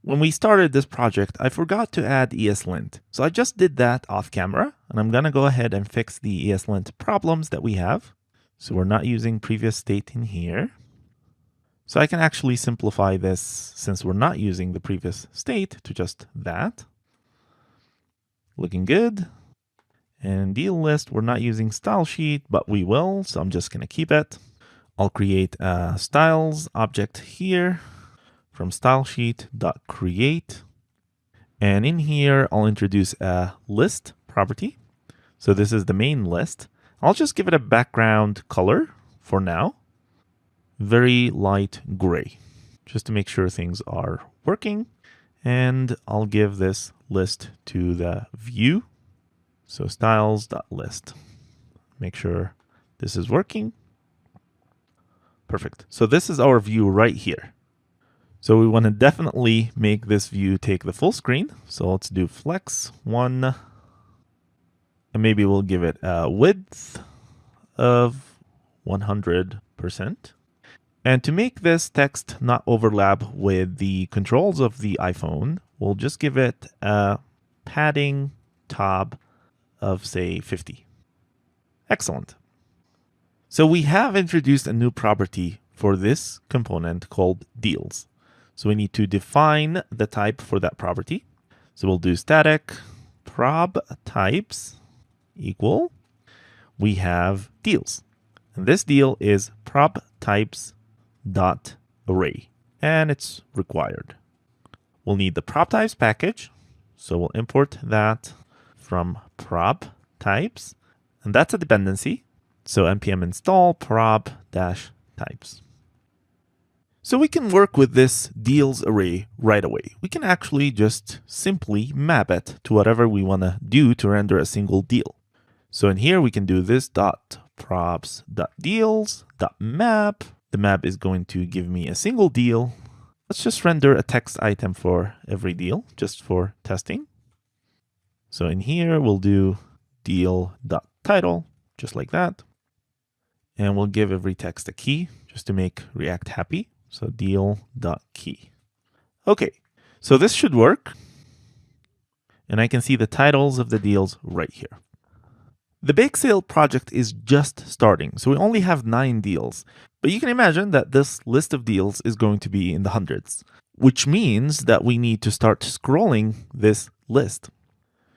When we started this project, I forgot to add ESLint. So I just did that off camera, and I'm gonna go ahead and fix the ESLint problems that we have. So we're not using previous state in here. So I can actually simplify this since we're not using the previous state to just that. Looking good. And deal list, we're not using style sheet, but we will. So I'm just gonna keep it. I'll create a styles object here from stylesheet.create. And in here, I'll introduce a list property. So this is the main list. I'll just give it a background color for now. Very light gray, just to make sure things are working. And I'll give this list to the view. So styles.list. Make sure this is working. Perfect. So this is our view right here. So we want to definitely make this view take the full screen. So let's do flex 1. And maybe we'll give it a width of 100%. And to make this text not overlap with the controls of the iPhone, we'll just give it a padding top of, say, 50. Excellent. So we have introduced a new property for this component called deals. So we need to define the type for that property. So we'll do static prob types equal. We have deals. And this deal is prob types dot array, and it's required. We'll need the prob types package. So we'll import that from prob types, and that's a dependency. So npm install prob dash types. So we can work with this deals array right away. We can actually just simply map it to whatever we want to do to render a single deal. So in here, we can do this dot probs dot deals dot map. The map is going to give me a single deal. Let's just render a text item for every deal, just for testing. So in here, we'll do deal dot title, just like that. And we'll give every text a key just to make React happy. So deal.key. Okay, so this should work. And I can see the titles of the deals right here. The bake sale project is just starting, so we only have 9 deals. But you can imagine that this list of deals is going to be in the hundreds, which means that we need to start scrolling this list.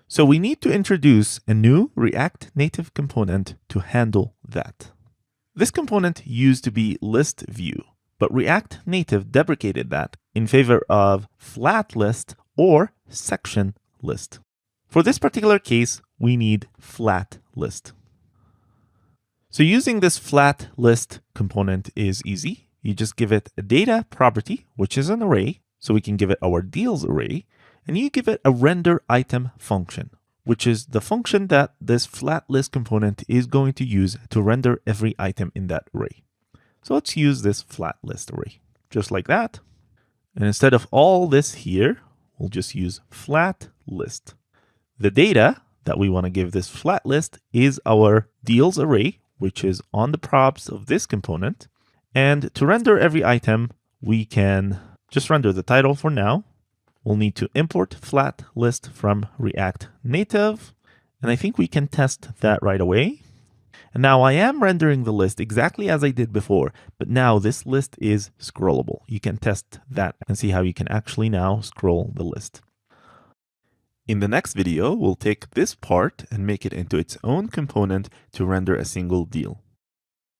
So we need to introduce a new React Native component to handle that. This component used to be list view, but React Native deprecated that in favor of FlatList or section list. For this particular case, we need FlatList. So using this FlatList component is easy. You just give it a data property, which is an array. So we can give it our deals array, and you give it a render item function, which is the function that this FlatList component is going to use to render every item in that array. So let's use this FlatList array, just like that. And instead of all this here, we'll just use FlatList. The data that we want to give this FlatList is our deals array, which is on the props of this component. And to render every item, we can just render the title for now. We'll need to import FlatList from React Native. And I think we can test that right away. And now I am rendering the list exactly as I did before, but now this list is scrollable. You can test that and see how you can actually now scroll the list. In the next video, we'll take this part and make it into its own component to render a single deal.